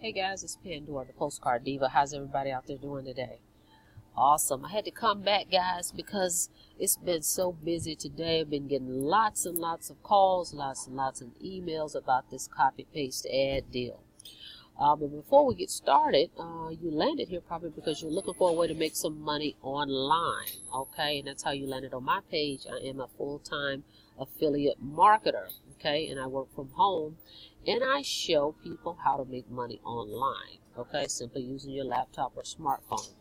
Hey guys, it's Pandora, the Postcard Diva. How's everybody out there doing today? Awesome. I had to come back, guys, because it's been so busy today. I've been getting lots and lots of calls, lots and lots of emails about this copy-paste ad deal. But before we get started, you landed here probably because you're looking for a way to make some money online, okay? And that's how you landed on my page. I am a full-time affiliate marketer, okay? And I work from home, and I show people how to make money online, okay? Simply using your laptop or smartphone.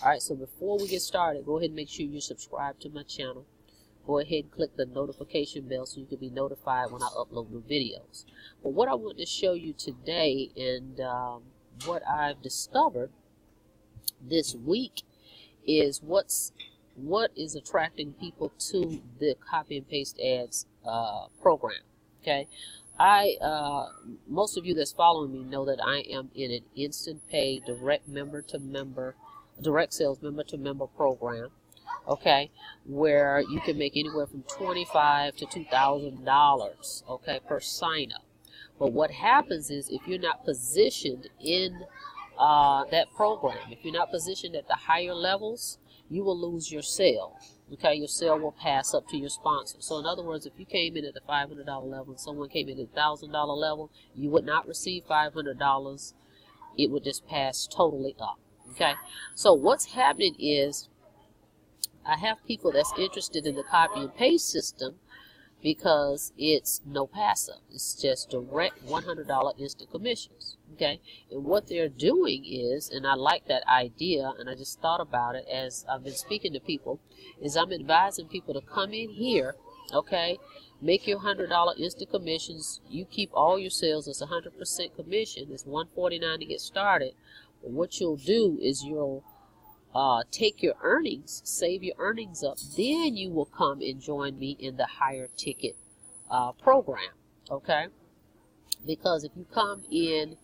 All right, so before we get started, go ahead and make sure you subscribe to my channel. Go ahead and click the notification bell so you can be notified when I upload new videos. But what I want to show you today and what I've discovered this week is what is attracting people to the copy and paste ads program. Okay, most of you that's following me know that I am in an instant pay direct sales member to member program. Okay, where you can make anywhere from $25 to $2,000, okay, per sign up. But what happens is if you're not positioned in that program, if you're not positioned at the higher levels, you will lose your sale. Okay, your sale will pass up to your sponsor. So in other words, if you came in at the $500 level and someone came in at the $1,000 level, you would not receive $500. It would just pass totally up. Okay, so what's happening is I have people that's interested in the copy and paste system because it's no passive. It's just direct $100 instant commissions. Okay, and what they're doing is, and I like that idea, and I just thought about it as I've been speaking to people, is I'm advising people to come in here, okay, make your $100 instant commissions. You keep all your sales. It's 100% commission. It's $149 to get started. But what you'll do is you'll take your earnings, save your earnings up, then you will come and join me in the higher ticket program, okay? Because if you come in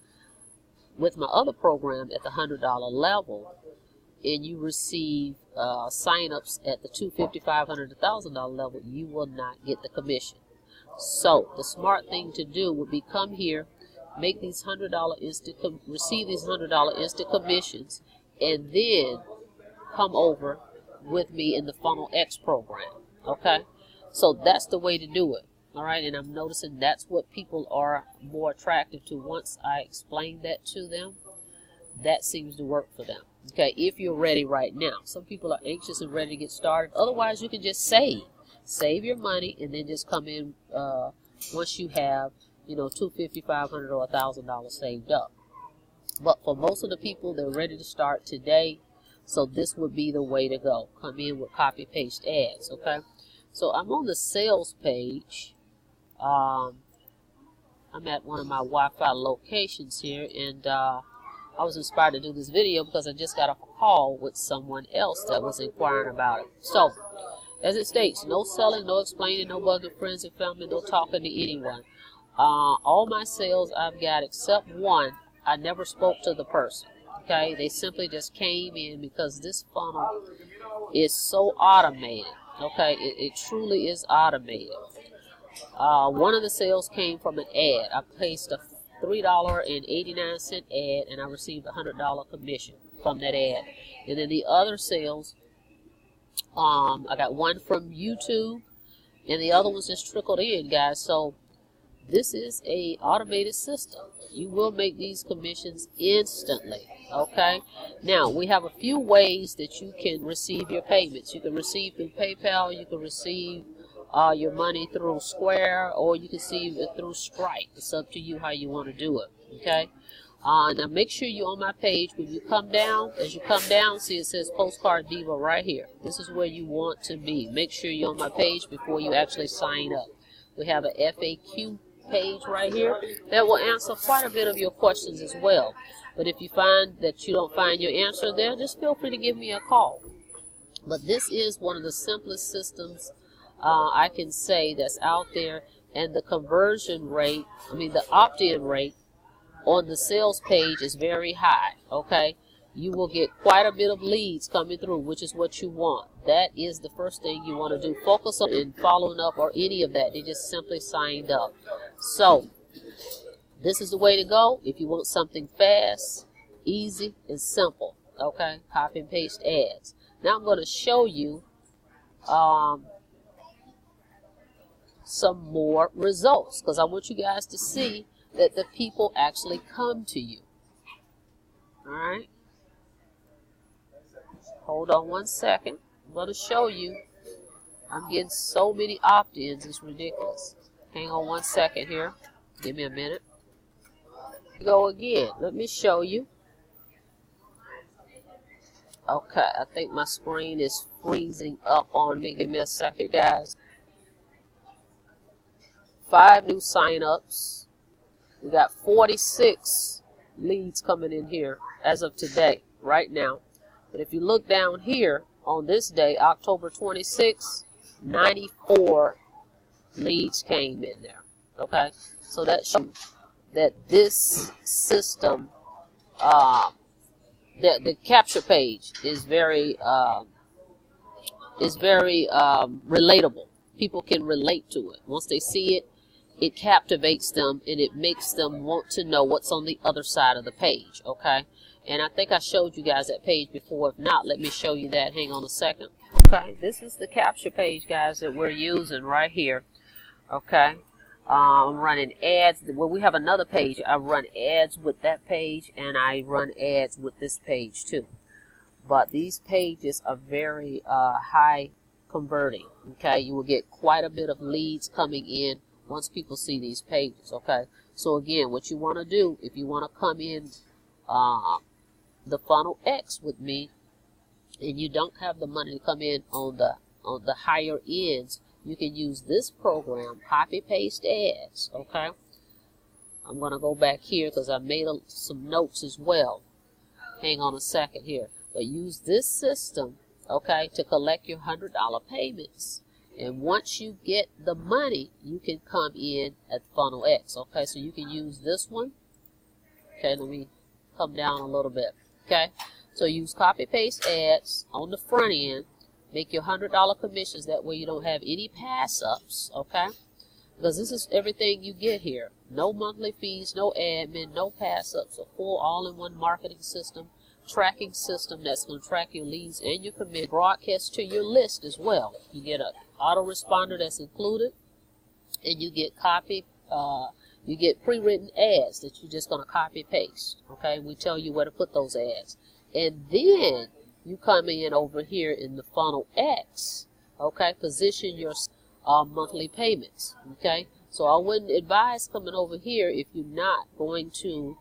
with my other program at the $100 level and you receive sign-ups at the $250, $500, $1,000 level, you will not get the commission. So the smart thing to do would be come here, make these receive these $100 instant commissions, and then come over with me in the Funnel X program, okay? So that's the way to do it, all right? And I'm noticing that's what people are more attracted to. Once I explain that to them, that seems to work for them, okay, if you're ready right now. Some people are anxious and ready to get started. Otherwise, you can just save your money and then just come in once you have, you know, $250, $500, or $1,000 saved up. But for most of the people, they're ready to start today. So this would be the way to go. Come in with copy-paste ads, okay? So I'm on the sales page. I'm at one of my Wi-Fi locations here, and I was inspired to do this video because I just got off a call with someone else that was inquiring about it. So, as it states, no selling, no explaining, no bugging friends and family, no talking to anyone. All my sales I've got except one, I never spoke to the person. Okay, they simply just came in because this funnel is so automated. Okay, it truly is automated. One of the sales came from an ad. I placed a $3.89 ad, and I received a $100 commission from that ad. And then the other sales, I got one from YouTube, and the other ones just trickled in, guys. So this is a automated system. You will make these commissions instantly, okay? Now, we have a few ways that you can receive your payments. You can receive through PayPal, you can receive your money through Square, or you can receive it through Stripe. It's up to you how you want to do it, okay? Now, make sure you're on my page. When you come down, as you come down, see it says Postcard Diva right here. This is where you want to be. Make sure you're on my page before you actually sign up. We have an FAQ page right here that will answer quite a bit of your questions as well. But if you find that you don't find your answer there, just feel free to give me a call. But this is one of the simplest systems I can say that's out there, and the conversion rate, the opt-in rate on the sales page is very high, okay? You will get quite a bit of leads coming through, which is what you want. That is the first thing you want to do. Focus on and following up or any of that. They just simply signed up. So This is the way to go if you want something fast, easy, and simple. Okay, copy and paste ads. Now I'm going to show you some more results, because I want you guys to see that the people actually come to you. All right. Hold on one second. I'm going to show you. I'm getting so many opt-ins, it's ridiculous. Hang on one second here. Give me a minute. Go again. Let me show you. Okay, I think my screen is freezing up on me. Give me a second, guys. 5 new sign-ups. We got 46 leads coming in here as of today, right now. But if you look down here on this day, October 26th, 94 leads came in there. Okay, so that shows that this system, the capture page is very relatable. People can relate to it. Once they see it, it captivates them and it makes them want to know what's on the other side of the page. Okay, and I think I showed you guys that page before. If not, let me show you that. Hang on a second. Okay, this is the capture page, guys, that we're using right here. Okay, I'm running ads. Well, we have another page. I run ads with that page, and I run ads with this page too. But these pages are very high converting. Okay, you will get quite a bit of leads coming in once people see these pages. Okay, so again, what you want to do, if you want to come in the funnel X with me, and you don't have the money to come in on the higher ends, you can use this program, copy paste ads. Okay, I'm going to go back here because I made some notes as well. Hang on a second here. But use this system, okay, to collect your $100 payments. And once you get the money, you can come in at funnel X. Okay, so you can use this one. Okay, let me come down a little bit. Okay, so use copy paste ads on the front end. Make your $100 commissions. That way you don't have any pass-ups, okay? Because this is everything you get here. No monthly fees, no admin, no pass-ups. A full all-in-one marketing system, tracking system that's going to track your leads and your commit. Broadcast to your list as well. You get an autoresponder that's included, and you get you get pre-written ads that you're just going to copy-paste, okay? We tell you where to put those ads. And then you come in over here in the funnel X, okay, position your monthly payments, okay? So I wouldn't advise coming over here if you're not going to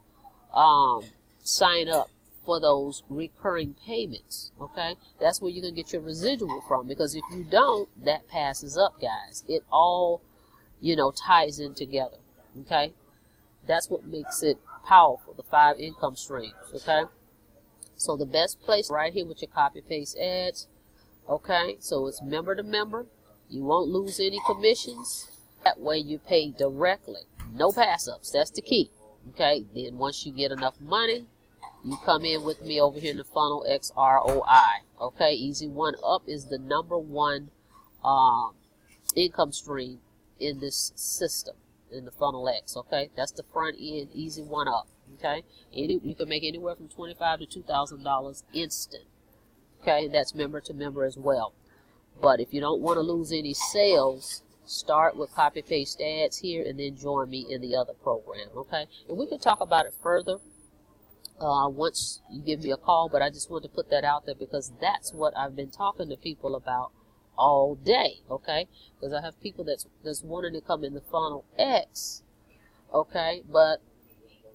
sign up for those recurring payments, okay? That's where you can get your residual from, because if you don't, that passes up, guys. It all, ties in together, okay? That's what makes it powerful, the 5 income streams, okay? So the best place right here with your copy paste ads, okay? So it's member to member. You won't lose any commissions. That way you pay directly. No pass-ups. That's the key, okay? Then once you get enough money, you come in with me over here in the funnel X ROI, okay? Easy One Up is the #1 income stream in this system, in the funnel X, okay? That's the front end, Easy One Up. Okay, you can make anywhere from $25 to $2,000 instant. Okay, that's member to member as well. But if you don't want to lose any sales, start with copy paste ads here and then join me in the other program. Okay, and we can talk about it further once you give me a call. But I just wanted to put that out there because that's what I've been talking to people about all day. Okay, because I have people that's wanting to come in the funnel X. Okay, but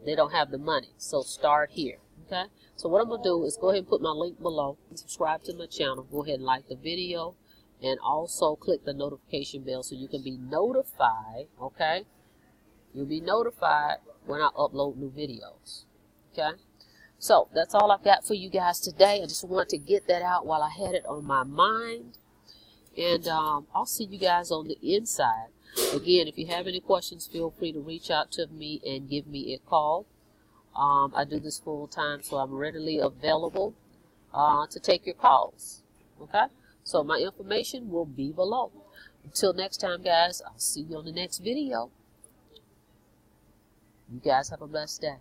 they don't have the money, so start here. Okay, so what I'm gonna do is go ahead and put my link below and subscribe to my channel. Go ahead and like the video and also click the notification bell so you can be notified. Okay, you'll be notified when I upload new videos. Okay, so that's all I've got for you guys today. I just wanted to get that out while I had it on my mind, and I'll see you guys on the inside. Again, if you have any questions, feel free to reach out to me and give me a call. I do this full time, so I'm readily available to take your calls. Okay? So my information will be below. Until next time, guys, I'll see you on the next video. You guys have a blessed day.